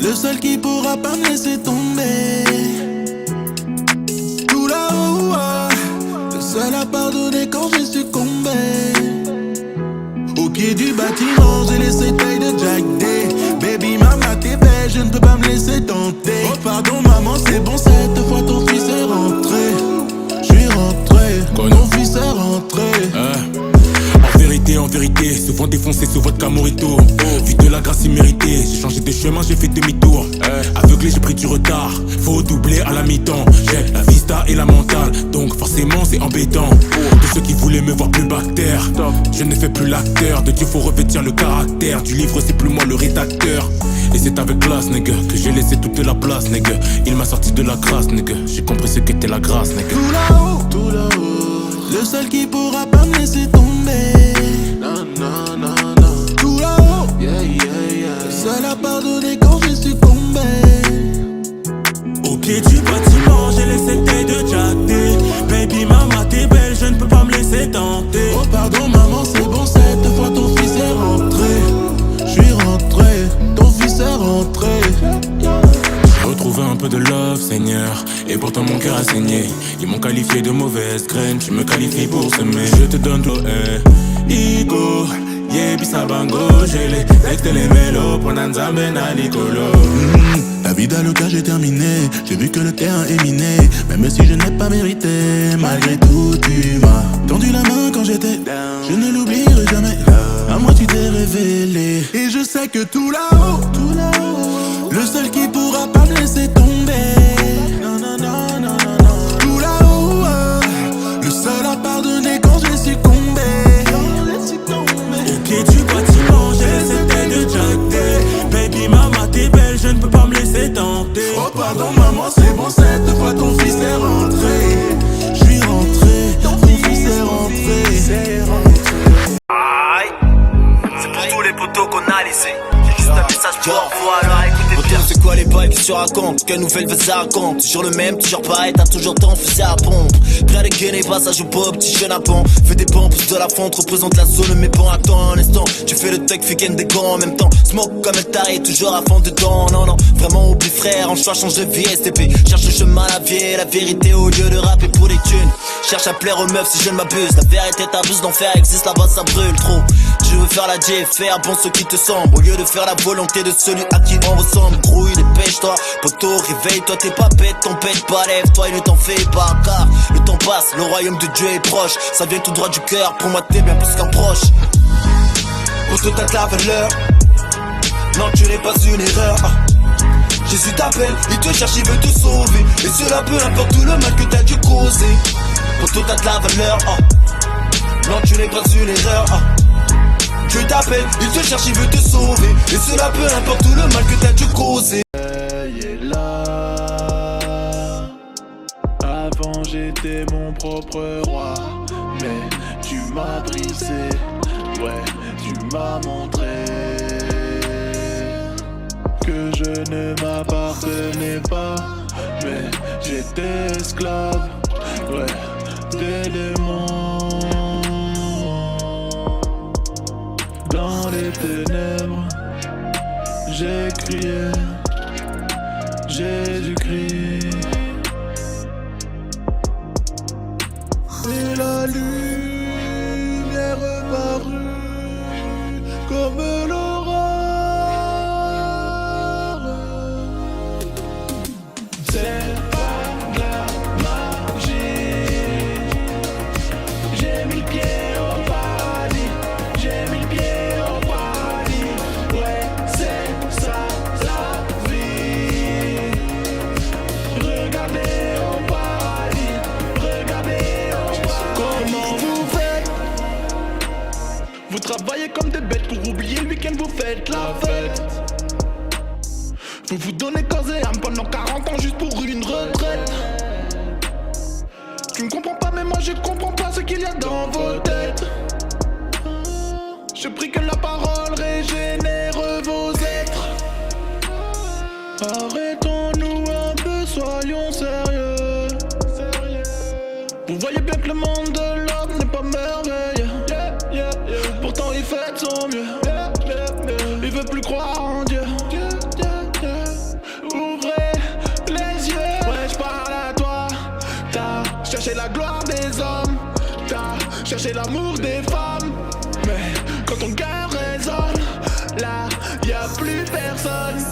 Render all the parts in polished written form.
Le seul qui pourra pas me laisser tomber. Tout là-haut, le seul à pardonner quand j'ai succombé. Au pied du bâtiment, j'ai laissé taille de Jack Day. Baby mama t'es belle, je ne peux pas me laisser tenter. Oh pardon maman, c'est bon, cette fois ton fils est rentré. J'suis rentré, ton fils est rentré. En vérité, souvent défoncé sous votre camorito. Vu de la grâce imméritée, j'ai changé de chemin, j'ai fait demi-tour. Aveuglé, j'ai pris du retard, faut doubler à la mi-temps. J'ai la vista et la mentale, donc forcément c'est embêtant. Tous ceux qui voulaient me voir plus bactère, je ne fais plus l'acteur. De Dieu faut revêtir le caractère, du livre c'est plus moi le rédacteur. Et c'est avec classe, nigga, que j'ai laissé toute la place, nigga. Il m'a sorti de la grâce, nigga, j'ai compris ce qu'était la grâce, nigga. Tout là-haut, le seul qui pourra pas me laisser tomber. Non, non, non, non. Tout là-haut, le seul à pardonner quand j'ai succombé. Au pied du bâtiment, j'ai laissé taille de Jack Day. Baby mama t'es belle, je ne peux pas me laisser tenter. Oh pardon maman, c'est bon, cette fois ton fils est rentré. J'suis rentré, ton fils est rentré. J'ai retrouvé un peu de love, Seigneur, et pourtant mon cœur a saigné. Ils m'ont qualifié de mauvaise graine, tu me qualifies pour semer. Je te donne l'eau, Igo, Bisabango, j'ai les textes et les mélos, Ponanzambe na Nicolo. La vie d'Aloca, j'ai terminé, j'ai vu que le terrain est miné. Même si je n'ai pas mérité, malgré tout tu m'as tendu la main quand j'étais down. Je ne l'oublierai jamais, à moi tu t'es révélé. Et je sais que tout là-haut, le seul qui pourra pas me laisser tomber. Non, non, non, non, non, non. Tout là-haut, le seul à pardonner quand j'ai succombé. Au pied du bâtiment, j'ai laissé taille de Jack Day. Baby mama t'es belle, je ne peux pas me laisser tenter. Oh pardon maman, c'est bon, cette fois ton fils est rentré. J'suis rentré, ton fils est rentré. Aïe, c'est pour tous les potos qu'on a laissés. J'ai juste un message pour revoir, alors écoutez bien. C'est quoi les bails qui se racontent? Quelle nouvelle vas-y raconte? Toujours le même, toujours pareil, t'as toujours ton fusil à pompe. Près des gainés, passage au pop, petit jeune à pont. Fais des pompes, pousse de la fonte, représente la zone, mais bon, attends un instant. Tu fais le tech, week-end des gants en même temps. Smoke comme un taré, toujours à fond dedans. Non, non, vraiment oublie frère, en choix, change de vie, STP. Cherche le chemin, la vie et la vérité au lieu de rapper pour des thunes. Cherche à plaire aux meufs si je ne m'abuse. La vérité t'abuse, d'enfer existe là-bas, ça brûle trop. Je veux faire la J, faire bon ce qui te semble. Au lieu de faire la volonté de celui à qui on ressemble. Grouille, dépêche-toi, poteau, réveille-toi, t'es pas bête, ton pète pas, lève-toi et ne t'en fais pas. Car le temps passe, le royaume de Dieu est proche. Ça vient tout droit du cœur, pour moi t'es bien plus qu'un proche. Poteau, t'as de la valeur. Non, tu n'es pas une erreur. Jésus t'appelle, il te cherche, il veut te sauver. Et cela peu importe tout le mal que t'as dû causer. Poteau, t'as de la valeur. Non, tu n'es pas une erreur. Dieu t'appelle, il te cherche, il veut te sauver. Et cela peu importe tout le mal que t'as dû causer. Là, avant j'étais mon propre roi, mais tu m'as brisé, ouais, tu m'as montré que je ne m'appartenais pas, mais j'étais esclave, ouais, des démons. Dans les ténèbres, j'ai crié, Jésus-Christ. Et la lumière parut comme l'aurore. C'est pas de la magie. J'ai mis le pied au paradis. J'ai mis le pied au paradis. Ouais, c'est ça la vie. Regardez au paradis. Regardez au paradis. Comment vous faites? Vous travaillez comme des bêtes pour oublier le week-end, vous faites la fête. Vous vous donnez corps et âme pendant 40 ans juste pour une retraite. Tu ne comprends pas mais moi je comprends pas ce qu'il y a dans vos têtes. Je prie que la parole régénère vos êtres. Arrêtons-nous un peu, soyons sérieux. Vous voyez bien que le monde de l'homme n'est pas merveilleux. Pourtant il fait de son mieux. Il veut plus croire en Dieu. chercher l'amour des femmes. Mais quand ton cœur résonne, là, y'a plus personne.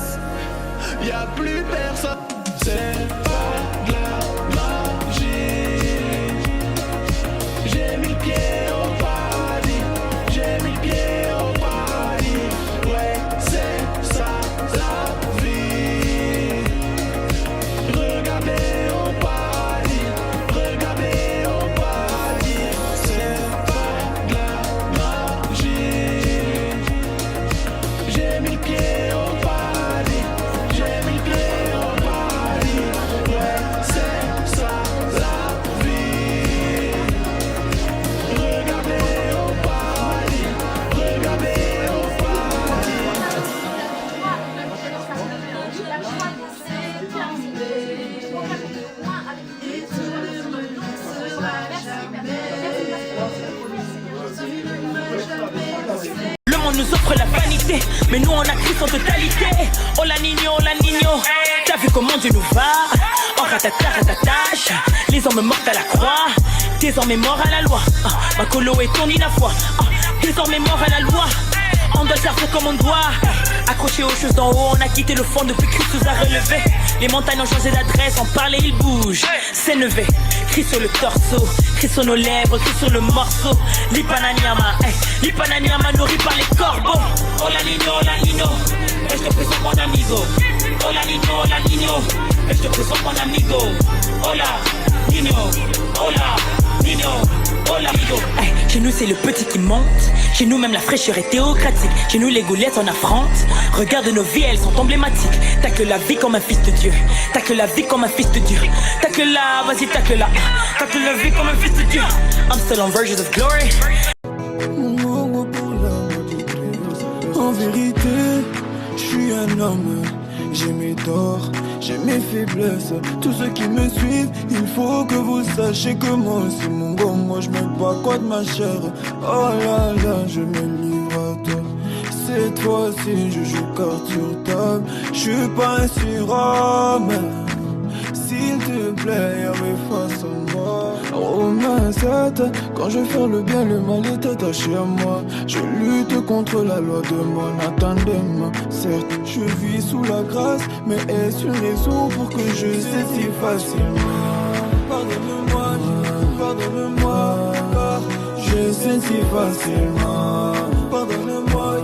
Y'a plus personne. C'est pas de la magie. J'ai mis le pied au paradis. J'ai mis le pied au paradis. Ouais, c'est ça la vie. Regardez au paradis. Regardez au paradis. C'est pas de la magie. J'ai mis le pied au paradis. J'ai mis le pied au paradis. Ouais, c'est ça la vie. Regardez au paradis. Regardez au Le monde nous offre la vanité, mais nous on a Christ en totalité. Oh la Nino, t'as vu comment Dieu nous va? Oh ratata ratatache, les hommes morts à la croix, désormais morts à la loi. Ma colo est ton inafoi, désormais mort à la loi. On doit faire comme on doit. Accroché aux choses d'en haut, on a quitté le fond depuis Christ nous a relevé. Les montagnes ont changé d'adresse, on parlait, ils bougent. C'est levé, Christ sur le torso, Christ sur nos lèvres, Christ sur le morceau. L'ipananiama nourri par les corbeaux. Oh la Nino, et je te présente mon amigo. Oh la Nino, et je te présente mon amigo. Oh la Nino, oh la Nino. Oh l'amigo. Chez nous c'est le petit qui monte. Chez nous même la fraîcheur est théocratique. Chez nous les goulettes on affronte. Regarde nos vies, elles sont emblématiques. T'as que la vie comme un fils de Dieu. T'as que la vie comme un fils de Dieu. T'as que la, vas-y t'as que la. T'as que la vie comme un fils de Dieu. I'm still on versions of glory. En vérité, je suis un homme. J'ai mes torts, j'ai mes faiblesses. Tous ceux qui me suivent, il faut que vous sachiez que moi aussi mon gars, moi je me bats quoi de ma chair. Oh là là, je me livre à toi. Cette fois-ci je joue carte sur table. Je suis pas un surhomme. S'il te plaît, y'a mes faces en moi. Romains 7, quand je fais le bien, le mal est attaché à moi. Je lutte contre la loi de mon attendement. Certes, je vis sous la grâce, mais est-ce une raison pour que je sais si facilement? Pardonne-moi, pardonne-moi, car je sais si facilement. Pardonne-moi,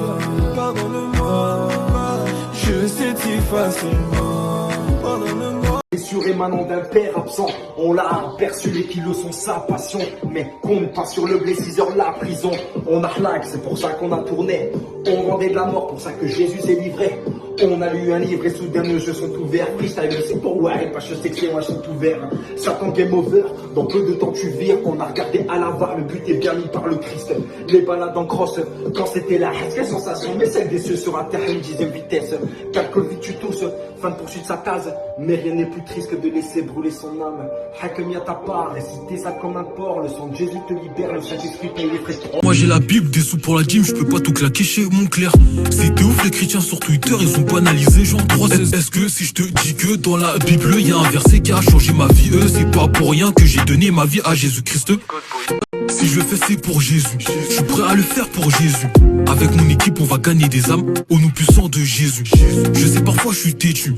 pardonne-moi, car je sais si facilement. Pardonne-moi. Blessure émanant d'un père absent, on l'a aperçu, les kilos sont sa passion. Mais compte pas sur le blé, 6 heures la prison. On arnaque, c'est pour ça qu'on a tourné. On vendait de la mort, pour ça que Jésus s'est livré. On a lu un livre et soudain nos jeux sont ouverts. Freestyle, c'est pour ouais, pas je sais que c'est moi, sont ouverts. Certains game over, dans peu de temps tu vires. On a regardé à la barre, le but est bien mis par le Christ. Les balades en crosse, quand c'était la quelle sensation, mais celle des cieux sur un terrain, une 10e vitesse. Calcul vite tu tousses, fin de poursuite sa case. Mais rien n'est plus triste que de laisser brûler son âme. Hakem à ta part, réciter ça comme un porc. Le sang de Jésus te libère, le Saint-Esprit paye les frais. Moi j'ai la Bible, des sous pour la gym, je peux pas tout claquer chez mon clair. C'était ouf les chrétiens sur Twitter, ils ont banalisé genre 3. Est-ce que si je te dis que dans la Bible y a un verset qui a changé ma vie, c'est pas pour rien que j'ai donné ma vie à Jésus-Christ. Si je le fais c'est pour Jésus, je suis prêt à le faire pour Jésus. Avec mon équipe on va gagner des âmes au nom puissant de Jésus. Je sais parfois je suis têtu,